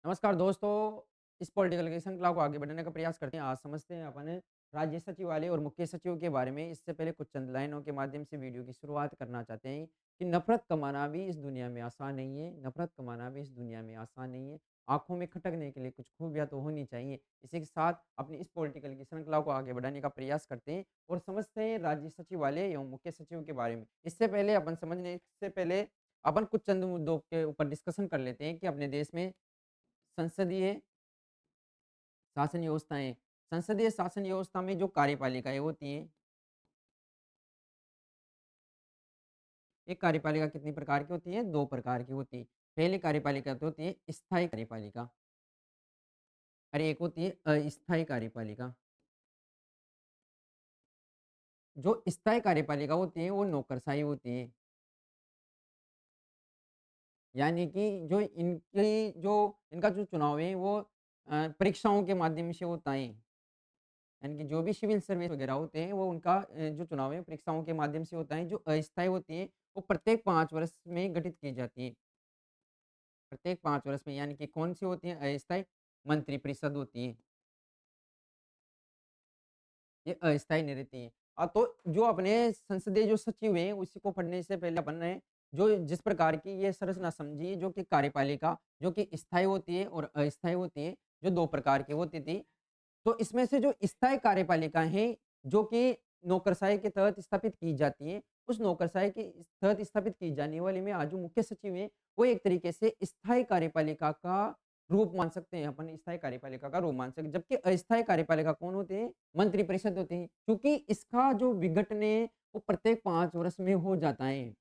नमस्कार दोस्तों, इस पॉलिटिकल की श्रृंखला को आगे बढ़ाने का प्रयास करते हैं। आज समझते हैं अपन राज्य सचिवालय और मुख्य सचिव के बारे में। इससे पहले कुछ चंद लाइनों के माध्यम से वीडियो की शुरुआत करना चाहते हैं कि नफ़रत कमाना भी इस दुनिया में आसान नहीं है। नफ़रत कमाना भी इस दुनिया में आसान नहीं है। आँखों में खटकने के लिए कुछ खूबियाँ तो होनी चाहिए। इसी के साथ अपनी इस पॉलिटिकल की श्रृंखला को आगे बढ़ाने का प्रयास करते हैं और समझते हैं राज्य सचिवालय एवं मुख्य सचिव के बारे में। इससे पहले अपन समझने से पहले अपन कुछ चंद मुद्दों के ऊपर डिस्कशन कर लेते हैं कि अपने देश में संसदीय शासन व्यवस्थाएँ संसदीय शासन व्यवस्था में जो कार्यपालिकाएँ होती हैं, एक कार्यपालिका कितनी प्रकार की होती है? 2 प्रकार की होती है। पहली कार्यपालिका तो होती है स्थायी कार्यपालिका और एक होती है अस्थायी कार्यपालिका। जो स्थायी कार्यपालिका होती है, वो नौकरशाही होती है। यानी कि जो इनका जो चुनाव है वो परीक्षाओं के माध्यम से होता है। यानी कि जो भी सिविल सर्विस वगैरह होते हैं वो उनका जो चुनाव है परीक्षाओं के माध्यम से होता है। जो अस्थायी होती है वो प्रत्येक 5 वर्ष में गठित की जाती है। प्रत्येक 5 वर्ष में यानी कि कौन-सी होती है अस्थायी? मंत्रिपरिषद होती है, ये अस्थायी नहीं रहती है। तो जो अपने संसदीय जो सचिव हैं उसी को पढ़ने से पहले अपन ने जो जिस प्रकार की ये संरचना समझी जो कि कार्यपालिका जो कि स्थायी होती है और अस्थायी होती है, जो 2 प्रकार की होती थी। तो इसमें से जो स्थायी कार्यपालिका है, जो कि नौकरशाही के तहत स्थापित की जाती है, उस नौकरशाही के तहत स्थापित की जाने वाली में आज जो मुख्य सचिव हैं, वो एक तरीके से स्थायी कार्यपालिका का रूप मान सकते हैं अपन स्थायी कार्यपालिका का रूप मान सकते हैं। जबकि अस्थायी कार्यपालिका कौन होते हैं? मंत्रिपरिषद होते हैं। क्योंकि इसका जो विघटन है, वो प्रत्येक 5 वर्ष में हो जाता है।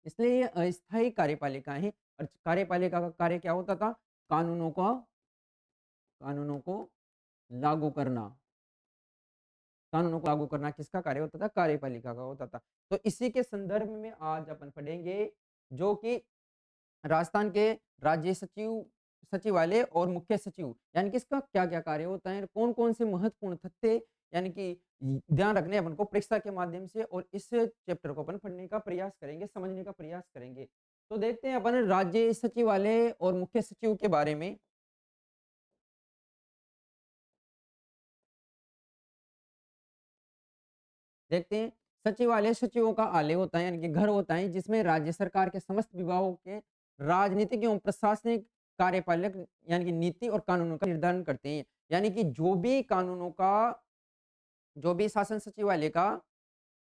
इसलिए ये अस्थायी कार्यपालिका है और कार्यपालिका का कार्य क्या होता था? कानूनों का कानूनों को लागू करना। कानूनों को लागू करना किसका कार्य होता था? कार्यपालिका का होता था। तो इसी के संदर्भ में आज अपन पढ़ेंगे जो कि राजस्थान के राज्य सचिवालय और मुख्य सचिव यानी कि इसका क्या-क्या कार्य होता है? कौन-कौन से महत्वपूर्ण तथ्य यानी कि ध्यान रखने हैं अपन को परीक्षा के माध्यम से और इस चैप्टर को अपन पढ़ने का प्रयास करेंगे, समझने का प्रयास करेंगे। तो देखते हैं अपन राज्य सचिवालय और मुख्य सचिव के बारे में। देखते हैं सचिवालय सचिवों का आलय होता है यानी कि घर होता है जिसमें राज्य सरकार के समस्त विभागों के राजनीतिक एवं प्रशासनिक कार्यपालक यानी कि नीति और कानूनों का निर्धारण करते हैं। यानी कि जो भी शासन सचिवालय का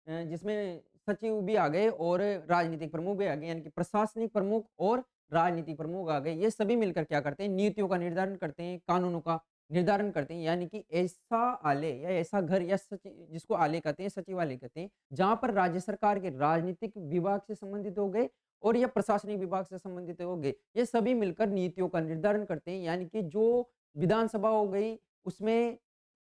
जिसमें सचिव भी आ गए और राजनीतिक प्रमुख भी आ गए यानी कि प्रशासनिक प्रमुख और राजनीतिक प्रमुख आ गए। ये सभी मिलकर क्या करते हैं? नीतियों का निर्धारण करते हैं, कानूनों का निर्धारण करते हैं। यानी कि ऐसा आलय या ऐसा घर या जिसको आलय कहते हैं, सचिवालय कहते हैं, जहाँ पर राज्य सरकार के राजनीतिक विभाग से संबंधित हो गए और या प्रशासनिक विभाग से संबंधित हो गए। ये सभी मिलकर नीतियों का निर्धारण करते हैं। यानी कि जो विधानसभा हो गई, उसमें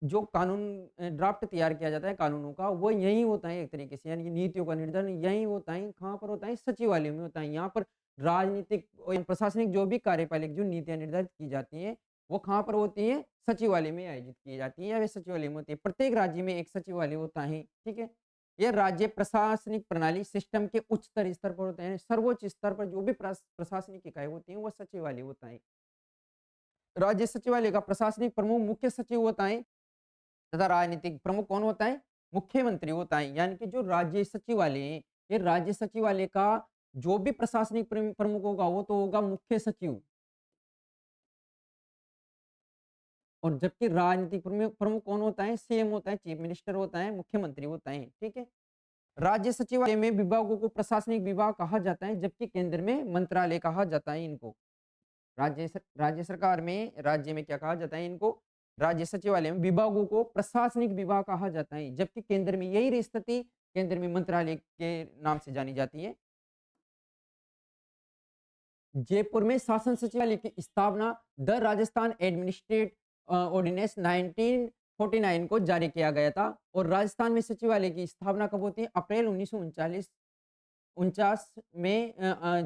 जो कानून ड्राफ्ट तैयार किया जाता है कानूनों का, वो यहीं होता है एक तरीके से यानी कि नीतियों का निर्धारण यहीं होता है। कहाँ पर होता है? सचिवालय में होता है। यहाँ पर राजनीतिक और प्रशासनिक जो भी कार्यपालिक जो नीतियाँ निर्धारित की जाती हैं, वो कहाँ पर होती हैं? सचिवालय में आयोजित की जाती हैं या वे सचिवालय में होती है। प्रत्येक राज्य में एक सचिवालय होता है, ठीक है? ये राज्य प्रशासनिक प्रणाली सिस्टम के उच्चतर स्तर पर होते हैं। सर्वोच्च स्तर पर जो भी प्रशासनिक इकाई होती है, वो सचिवालय होता है। राज्य सचिवालय का प्रशासनिक प्रमुख मुख्य सचिव होता है तथा राजनीतिक प्रमुख कौन होता है? मुख्यमंत्री होता है। यानी कि जो राज्य सचिवालय है, ये राज्य सचिवालय का जो भी प्रशासनिक प्रमुख होगा, वो तो होगा मुख्य सचिव और जबकि राजनीतिक प्रमुख प्रमुख कौन होता है? सीएम होता है, चीफ मिनिस्टर होता है, मुख्यमंत्री होता है, ठीक है? राज्य सचिवालय में विभागों को प्रशासनिक विभाग कहा जाता है, जबकि केंद्र में मंत्रालय कहा जाता है इनको। राज्य सरकार में राज्य में क्या कहा जाता है इनको? राज्य सचिवालय में विभागों को प्रशासनिक विभाग कहा जाता है, जबकि केंद्र में यही स्थिति केंद्र में मंत्रालय के नाम से जानी जाती है। जयपुर में शासन सचिवालय की स्थापना द राजस्थान एडमिनिस्ट्रेट ऑर्डिनेंस 1949 को जारी किया गया था और राजस्थान में सचिवालय की स्थापना कब होती है? अप्रैल 1939 49 में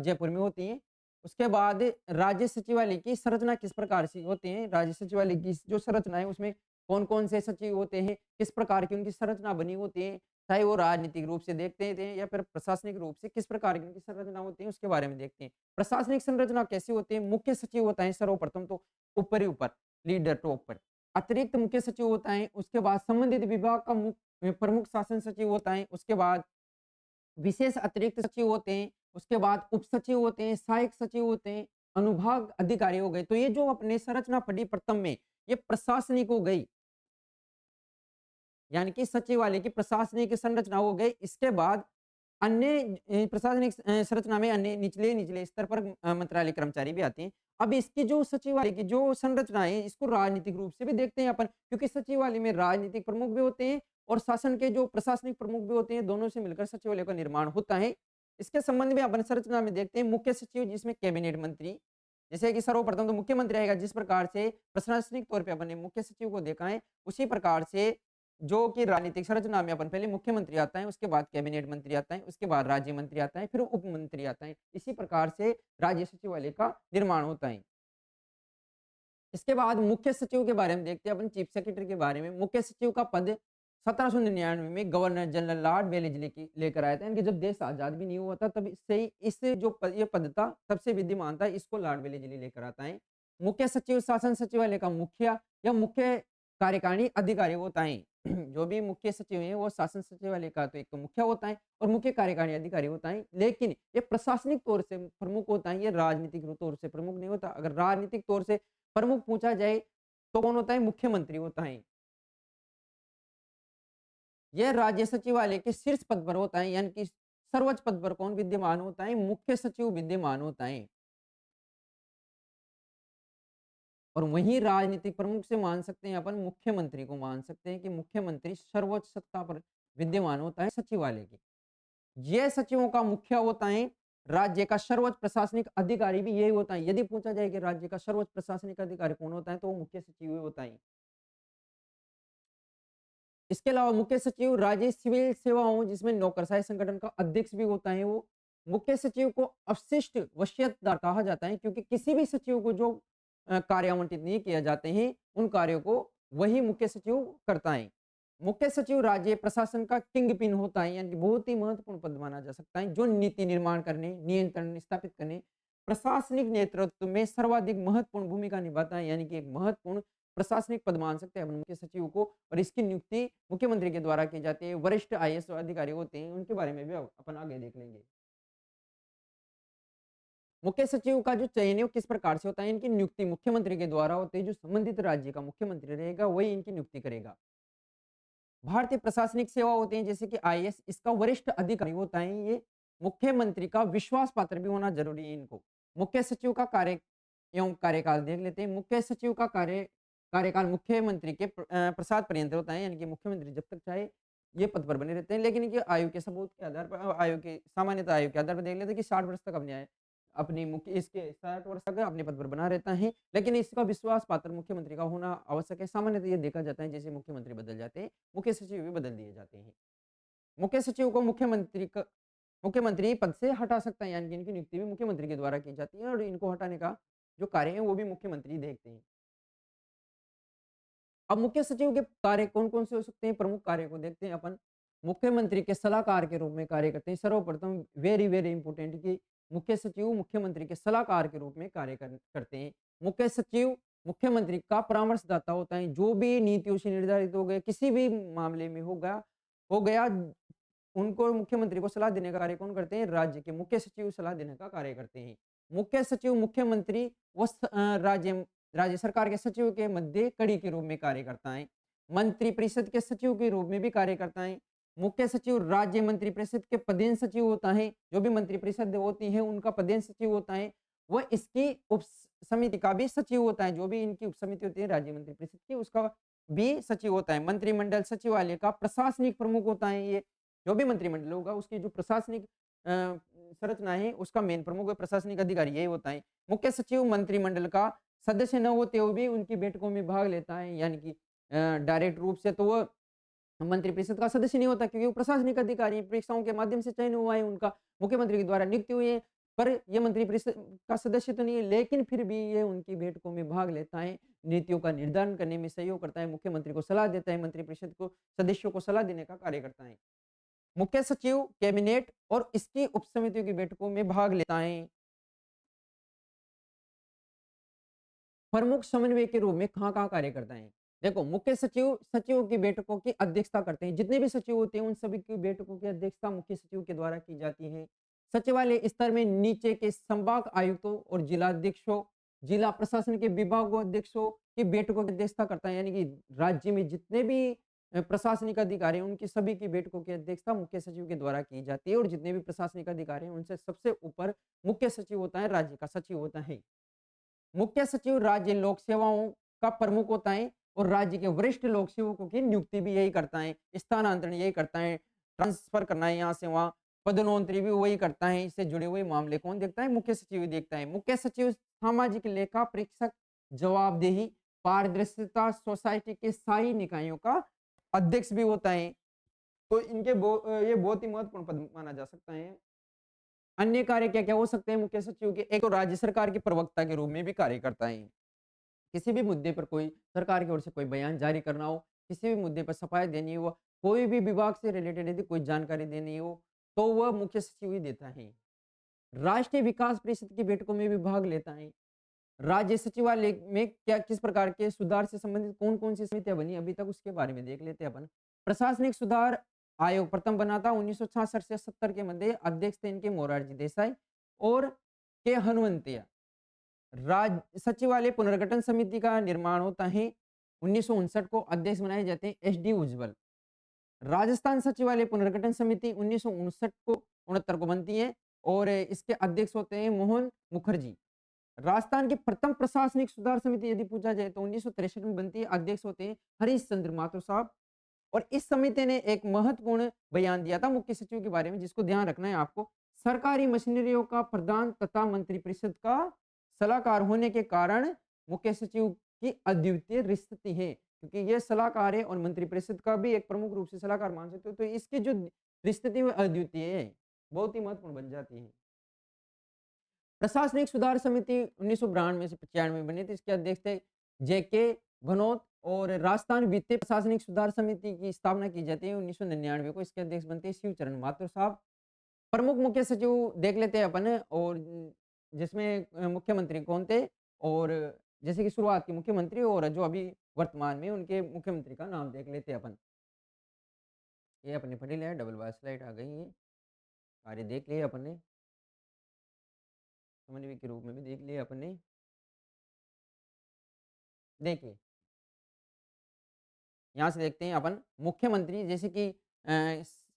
जयपुर में होती हैं। उसके बाद राज्य सचिवालय की संरचना किस प्रकार से होती है? राज्य सचिवालय की जो संरचना है उसमें कौन-कौन से सचिव होते हैं? किस प्रकार की उनकी संरचना बनी होती है? चाहे वो राजनीतिक रूप से देखते थे या फिर प्रशासनिक रूप से किस प्रकार की उनकी संरचना होती है उसके बारे में देखते हैं। प्रशासनिक संरचना कैसी होती है? मुख्य सचिव होता है सर्वप्रथम तो ऊपर ही ऊपर, लीडर टॉप पर। अतिरिक्त मुख्य सचिव होता है, उसके बाद संबंधित विभाग का प्रमुख शासन सचिव होता है, उसके बाद विशेष अतिरिक्त सचिव होते हैं, उसके बाद उप सचिव होते हैं, सहायक सचिव होते हैं, अनुभाग अधिकारी हो गए। तो ये जो अपने संरचना पढ़ी प्रथम में, ये प्रशासनिक हो गई। यानी कि सचिवालय की प्रशासनिक संरचना हो गई। इसके बाद अन्य प्रशासनिक संरचना में अन्य निचले-निचले स्तर पर मंत्रालय कर्मचारी भी आते हैं। अब इसकी जो सचिवालय की जो संरचना है, इसको राजनीतिक रूप से भी देखते हैं अपन, क्योंकि सचिवालय में राजनीतिक प्रमुख भी होते हैं और शासन के जो प्रशासनिक प्रमुख भी होते हैं, दोनों से मिलकर सचिवालय का निर्माण होता है। इसके संबंध में अपन संरचना में देखते हैं मुख्य सचिव जिसमें कैबिनेट मंत्री, जैसे कि सर्वप्रथम तो मुख्यमंत्री आएगा, जिस प्रकार से प्रशासनिक तौर पे अपन ने मुख्य सचिव को देखा है, उसी प्रकार से जो कि राजनीतिक संरचना में अपन पहले मुख्यमंत्री आता है, उसके बाद कैबिनेट मंत्री आता है, उसके बाद राज्य मंत्री आता है, फिर उप मंत्री आता है। इसी प्रकार से राज्य सचिवालय का निर्माण होता है। इसके बाद मुख्य सचिव के बारे में देखते हैं अपन, चीफ सेक्रेटरी के बारे में। मुख्य सचिव का पद 1799 में गवर्नर जनरल लॉर्ड वेलेस्ली की लेकर आए थे। यानी कि जब देश आजाद भी नहीं हुआ था तब से ही इस जो ये पद था तब से विद्यमान था, इसको लॉर्ड वेलेस्ली लेकर आता है। मुख्य सचिव शासन सचिवालय का मुखिया या मुख्य कार्यकारिणी अधिकारी होता है। जो भी मुख्य सचिव है वो शासन सचिवालय का तो एक तो मुखिया होता है और मुख्य कार्यकारिणी अधिकारी होता है, लेकिन ये प्रशासनिक तौर से प्रमुख होता है, ये राजनीतिक तौर से प्रमुख नहीं होता। अगर राजनीतिक तौर से प्रमुख पूछा जाए तो कौन होता है? मुख्यमंत्री होता है। यह राज्य सचिवालय के शीर्ष पद पर होता है, यानी कि सर्वोच्च पद पर कौन विद्यमान होता है? मुख्य सचिव विद्यमान होता है। और वहीं राजनीतिक प्रमुख से मान सकते हैं अपन, मुख्यमंत्री को मान सकते हैं कि मुख्यमंत्री सर्वोच्च सत्ता पर विद्यमान होता है सचिवालय की। यह सचिवों का मुखिया होता है। राज्य का सर्वोच्च प्रशासनिक अधिकारी भी यही होता है। यदि पूछा जाए कि राज्य का सर्वोच्च प्रशासनिक अधिकारी कौन होता है तो वो मुख्य सचिव ही होता है। इसके अलावा मुख्य सचिव राज्य सिविल सेवाओं जिसमें नौकरशाही संगठन का अध्यक्ष भी होता है वो। मुख्य सचिव को अवशिष्ट वसीयतदार कहा जाता है, क्योंकि किसी भी सचिव को जो कार्य आवंटित नहीं किए जाते हैं उन कार्यों को वही मुख्य सचिव करता है। मुख्य सचिव राज्य प्रशासन का किंग पिन होता है, यानी कि बहुत ही महत्वपूर्ण पद माना जा सकता है, जो नीति निर्माण करने, नियंत्रण स्थापित करने, प्रशासनिक नेतृत्व में सर्वाधिक महत्वपूर्ण भूमिका निभाता है। यानी कि एक महत्वपूर्ण प्रशासनिक पद मान सकते हैं अपन मुख्य सचिव को। और इसकी नियुक्ति मुख्यमंत्री के द्वारा की जाती है। वरिष्ठ आईएएस अधिकारी होते हैं, उनके बारे में भी अपन आगे देख लेंगे। मुख्य सचिव का जो चयन है वो किस प्रकार से होता है? इनकी नियुक्ति मुख्यमंत्री के द्वारा होती है। जो संबंधित राज्य का मुख्यमंत्री रहेगा वही इनकी नियुक्ति करेगा। भारतीय प्रशासनिक सेवा होते हैं जैसे कि आईएएस, इसका वरिष्ठ अधिकारी होता है। ये मुख्यमंत्री का विश्वास पात्र भी होना जरूरी है इनको। मुख्य सचिव का कार्य एवं कार्यकाल देख लेते हैं। मुख्य सचिव का कार्यकाल मुख्यमंत्री के प्रसाद पर्यंत होता है, यानी कि मुख्यमंत्री जब तक चाहे ये पद पर बने रहते हैं। लेकिन इनके आयु के सबूत के आधार पर आयु के सामान्यतः आयु के आधार पर देख लेते हैं कि 60 वर्ष तक अपनी मुख्य इसके 60 वर्ष तक अपने पद पर बना रहता है। लेकिन इसका विश्वास पात्र मुख्यमंत्री का होना आवश्यक है। सामान्यतः ये देखा जाता है जैसे मुख्यमंत्री बदल जाते हैं, मुख्य सचिव भी बदल दिए जाते हैं। मुख्य सचिव को मुख्यमंत्री पद से हटा सकता है, यानी कि इनकी नियुक्ति भी मुख्यमंत्री के द्वारा की जाती है और इनको हटाने का जो कार्य है वो भी मुख्यमंत्री देखते हैं। अब मुख्य सचिव के कार्य कौन-कौन से हो सकते हैं? प्रमुख कार्य को देखते हैं अपन। मुख्यमंत्री के सलाहकार के रूप में कार्य करते हैं। सर्वप्रथम वेरी वेरी इंपॉर्टेंट कि मुख्य सचिव मुख्यमंत्री के सलाहकार के रूप में कार्य करते हैं। मुख्य सचिव मुख्यमंत्री का परामर्शदाता होता है। जो भी नीतियों से निर्धारित हो गए, किसी भी मामले में हो गया, उनको मुख्यमंत्री को सलाह देने का कार्य कौन करते हैं? राज्य के मुख्य सचिव सलाह देने का कार्य करते हैं। मुख्य सचिव मुख्यमंत्री व राज्य सरकार के सचिव के मध्य कड़ी के रूप में कार्य करता है। मंत्री परिषद के सचिव के रूप में भी कार्य करता है। मुख्य सचिव राज्य मंत्री परिषद के पदेन सचिव होता है। जो भी मंत्री परिषद होती है उनका पदेन सचिव होता है। वह इसकी उप समिति का भी सचिव होता है। जो भी इनकी उप समिति होती है राज्य मंत्री परिषद की, उसका भी सचिव होता है। मंत्रिमंडल सचिवालय का प्रशासनिक प्रमुख होता है ये। जो भी मंत्रिमंडल होगा उसकी जो प्रशासनिक संरचना है उसका मेन प्रमुख प्रशासनिक अधिकारी यही होता है। मुख्य सचिव मंत्रिमंडल का सदस्य न होते हुए भी उनकी बैठकों में भाग लेता है, यानी कि डायरेक्ट रूप से तो वो मंत्रिपरिषद का सदस्य नहीं होता, क्योंकि वो प्रशासनिक अधिकारी हैं, परीक्षाओं के माध्यम से चयन हुआ है उनका, मुख्यमंत्री के द्वारा नियुक्ति हुई है। पर ये मंत्रिपरिषद का सदस्य तो नहीं है, लेकिन फिर भी ये उनकी बैठकों में भाग लेता है, नीतियों का निर्धारण करने में सहयोग करता है, मुख्यमंत्री को सलाह देता है, मंत्रिपरिषद को सदस्यों को सलाह देने का कार्य करता है। मुख्य सचिव कैबिनेट और इसकी उपसमितियों की बैठकों में भाग लेता है। प्रमुख समन्वय के रूप में कहाँ-कहाँ कार्य करता है? देखो, मुख्य सचिव सचिवों की बैठकों की अध्यक्षता करते हैं। जितने भी सचिव होते हैं, उन सभी की बैठकों की अध्यक्षता मुख्य सचिव के द्वारा की जाती है। सचिवालय स्तर में नीचे के संभाग आयुक्तों और जिलाध्यक्षों, जिला प्रशासन के विभागों अध्यक्षों की बैठकों की अध्यक्षता करता है। यानी कि राज्य में जितने भी प्रशासनिक अधिकारी हैं, उनकी सभी की बैठकों की अध्यक्षता मुख्य सचिव के द्वारा की जाती है और जितने भी प्रशासनिक अधिकारी हैं, उनसे सबसे ऊपर मुख्य सचिव होता है, राज्य का सचिव होता है। मुख्य सचिव राज्य लोक सेवाओं का प्रमुख होता है और राज्य के वरिष्ठ लोक सेवकों की नियुक्ति भी यही करता है, स्थानांतरण यही करता है, ट्रांसफर करना है यहाँ से वहाँ, पदोन्नति भी वही करता है। इससे जुड़े हुए मामले कौन देखता है? मुख्य सचिव ही देखता है। मुख्य सचिव सामाजिक लेखा परीक्षक, जवाबदेही, पारदर्शिता सोसाइटी के स्थायी निकायों का अध्यक्ष भी होता है। तो ये बहुत ही महत्वपूर्ण पद माना जा सकता है। अन्य कार्य क्या-क्या हो सकते हैं मुख्य सचिव के? एक तो राज्य सरकार के प्रवक्ता के रूप में भी कार्य करता है। किसी भी मुद्दे पर कोई सरकार की ओर से कोई बयान जारी करना हो, किसी भी मुद्दे पर सफाई देनी हो, कोई भी विभाग से रिलेटेड यदि कोई जानकारी देनी हो, तो वह मुख्य सचिव ही देता है। राष्ट्रीय विकास परिषद की बैठकों में भी भाग लेता है। राज्य सचिवालय में क्या किस प्रकार के सुधार से संबंधित कौन-कौन सी समितियाँ बनी अभी तक उसके बारे में देख लेते हैं अपन। प्रशासनिक सुधार आयोग प्रथम बना था 1966 से 70 के मध्य अध्यक्ष थे इनके मोरारजी देसाई और के हनुमंतिया। राज्य सचिवालय पुनर्गठन समिति का निर्माण होता है 1959 को अध्यक्ष बनाए जाते हैं एसडी उज्जवल। राजस्थान सचिवालय पुनर्गठन समिति 1959 को 69 को बनती है और इसके अध्यक्ष होते हैं मोहन मुखर्जी। राजस्थान की प्रथम प्रशासनिक सुधार समिति यदि पूछा जाए तो 1963 में बनती है, अध्यक्ष होते हैं हरीश चंद्र माथुर साहब और इस समिति ने एक महत्वपूर्ण बयान दिया था मुख्य सचिव के बारे में जिसको ध्यान रखना है आपको। सरकारी मशीनरियों का प्रधान तथा मंत्रिपरिषद का सलाहकार होने के कारण मुख्य सचिव की अद्वितीय स्थिति है क्योंकि ये सलाहकार है और मंत्रिपरिषद का भी एक प्रमुख रूप से सलाहकार मान सकते हो तो इसकी जो स्थिति में अद्वितीय है, बहुत ही महत्वपूर्ण बन जाती है। प्रशासनिक सुधार समिति 1992 से 95 में बनी थी। इसके अध्यक्ष थे जेके भनोत और राजस्थान वित्तीय प्रशासनिक सुधार समिति की स्थापना की जाती है 1999 को। इसके अध्यक्ष बनते हैं शिवचरण माथुर साहब। प्रमुख मुख्य सचिव देख लेते हैं अपन और जिसमें मुख्यमंत्री कौन थे और जैसे कि शुरुआत के मुख्यमंत्री और जो अभी वर्तमान में उनके मुख्यमंत्री का नाम देख लेते हैं अपन। ये अपने पढ़ लिया है, डबल बार स्लाइड आ गई है। कार्य देख लिए अपन ने, समन्वय के रूप में भी देख लिया अपन ने। देखिए यहाँ से देखते हैं अपन मुख्यमंत्री जैसे कि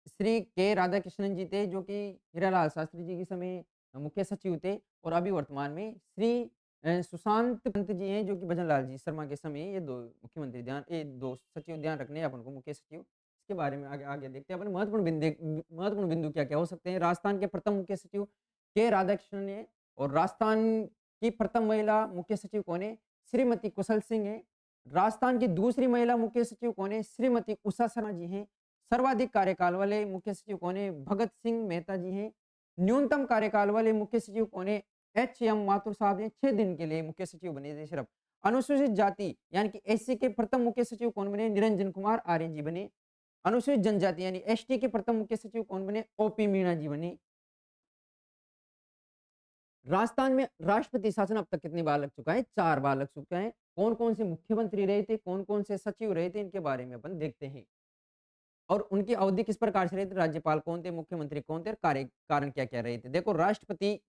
श्री के राधाकृष्णन जी थे जो कि हीरालाल शास्त्री जी के समय मुख्य सचिव थे और अभी वर्तमान में श्री सुशांत पंत जी हैं जो कि भजन लाल जी शर्मा के समय ये दो मुख्यमंत्री ध्यान ये दो सचिव ध्यान रखने हैं अपन को मुख्य सचिव इसके बारे में आगे आगे देखते हैं अपन महत्वपूर्ण बिंदु क्या क्या हो सकते हैं। राजस्थान के प्रथम मुख्य सचिव के राधाकृष्णन है और राजस्थान की प्रथम महिला मुख्य सचिव कौन है? श्रीमती कुशल सिंह है। राजस्थान की दूसरी महिला मुख्य सचिव कौन है? श्रीमती उषा शर्मा जी हैं। सर्वाधिक कार्यकाल वाले मुख्य सचिव कौन है? भगत सिंह मेहता जी हैं। न्यूनतम कार्यकाल वाले मुख्य सचिव कौन है? एच एम माथुर साहब हैं। 6 दिन के लिए मुख्य सचिव बने थे सिर्फ। अनुसूचित जाति यानी कि एससी के प्रथम मुख्य सचिव कौन बने? निरंजन कुमार आर्य जी बने। अनुसूचित जनजाति यानी एसटी के प्रथम मुख्य सचिव कौन बने? ओपी मीणा जी बने। राजस्थान में राष्ट्रपति शासन अब तक कितनी बार लग चुका है? 4 बार लग चुका है। कौन-कौन से मुख्यमंत्री रहे थे, कौन-कौन से सचिव रहे थे, इनके बारे में अपन देखते हैं। और उनकी अवधि किस प्रकार से रही थी? राज्यपाल कौन थे, मुख्यमंत्री कौन थे और कारण क्या-क्या रहे थे? देखो राष्ट्रपति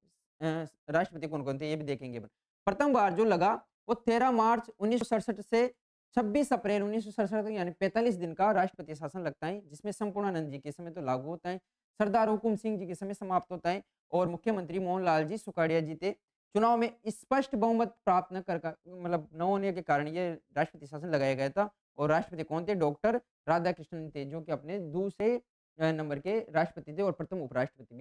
कौन-कौन थे ये भी देखेंगे अपन। प्रथम बार जो लगा वो 13 मार्च 1967 से 26 अप्रैल 1967 तक यानी 45 दिन का राष्ट्रपति शासन लगता है, जिसमें संपूर्णानंद जी के समय तो लागू होता है, सरदार हुकुम सिंह जी के समय समाप्त होता है और मुख्यमंत्री मोहनलाल जी सुखाड़िया जी थे। चुनाव में स्पष्ट बहुमत प्राप्त न कर मतलब न होने के कारण ये राष्ट्रपति शासन लगाया गया था और राष्ट्रपति कौन थे? डॉक्टर राधाकृष्णन थे जो कि अपने दूसरे नंबर के राष्ट्रपति थे और प्रथम उपराष्ट्रपति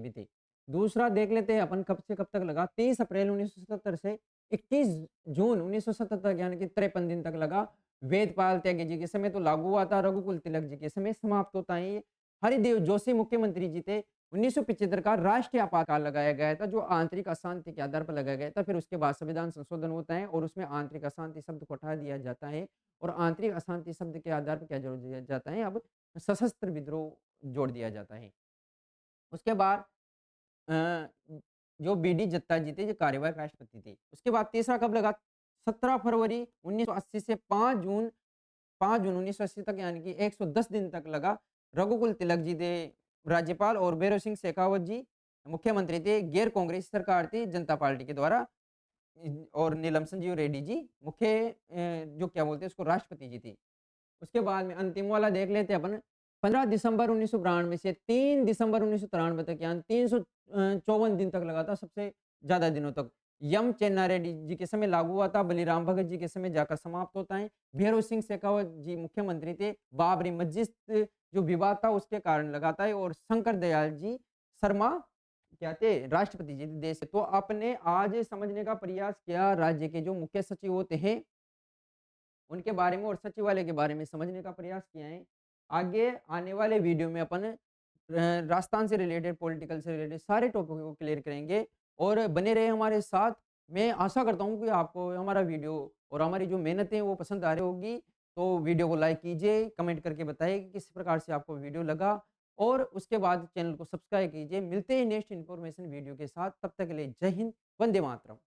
भी थे। दूसरा देख लेते हैं अपन कब से कब तक लगा 30 अप्रैल 1977 से 21 जून 1977 तक यानी कि 53 दिन तक लगा। वेदपाल त्यागी जी के समय तो लागू हुआ था, रघुकुल तिलक जी के समय समाप्त होता है ये। हरिदेव जोशी मुख्यमंत्री जी थे। 1975 का राष्ट्रीय आपातकाल लगाया गया था जो आंतरिक अशांति के आधार पर लगाया गया था। फिर उसके बाद संविधान संशोधन होता है और उसमें आंतरिक अशांति शब्द को हटा दिया जाता है और आंतरिक अशांति शब्द के आधार पर क्या जोड़ दिया जाता है अब सशस्त्र विद्रोह जोड़ दिया जाता है। उसके बाद अ, जो बीडी जत्ता जी थे, जो कार्यवाहक राष्ट्रपति थे। उसके बाद तीसरा कब लगा? 17 फरवरी 1980 से 5 जून 1980 तक, यानी कि 110 दिन तक लगा। रघुकुल तिलक जी थे राज्यपाल और भैरों सिंह शेखावत जी मुख्यमंत्री थे। गैर कांग्रेस सरकार थी जनता पार्टी के द्वारा। और नीलम संजीव रेड्डी जी जो क्या बोलते हैं उसको राष्ट्रपति जी थे। उसके बाद में अंतिम वाला देख लेते हैं अपन। 15 दिसंबर 1992 से 3 दिसंबर 1993 तक, यानी 354 दिन तक लगा था, सबसे ज़्यादा दिनों तक। यम चेन्ना रेड्डी जी के समय लागू हुआ था, बलीराम भगत जी के समय जाकर समाप्त होता है। भैरों सिंह शेखावत जी मुख्यमंत्री थे। बाबरी मस्जिद जो विवाद था उसके कारण लगाता है, और शंकर दयाल जी शर्मा क्या थे? राष्ट्रपति जी थे देश के। तो आपने आज समझने का प्रयास किया राज्य के जो मुख्य सचिव होते हैं उनके बारे में और सचिवालय के बारे में समझने का प्रयास किया है। आगे आने वाले वीडियो में अपन राजस्थान से रिलेटेड, पॉलिटिकल से रिलेटेड सारे टॉपिक को क्लियर करेंगे, और बने रहे हमारे साथ। मैं आशा करता हूँ कि आपको हमारा वीडियो और हमारी जो मेहनतें हैं वो पसंद आ रही होगी। तो वीडियो को लाइक कीजिए, कमेंट करके बताइए कि किस प्रकार से आपको वीडियो लगा, और उसके बाद चैनल को सब्सक्राइब कीजिए। मिलते हैं नेक्स्ट इन्फॉर्मेशन वीडियो के साथ, तब तक के लिए जय हिंद, वंदे मातरम।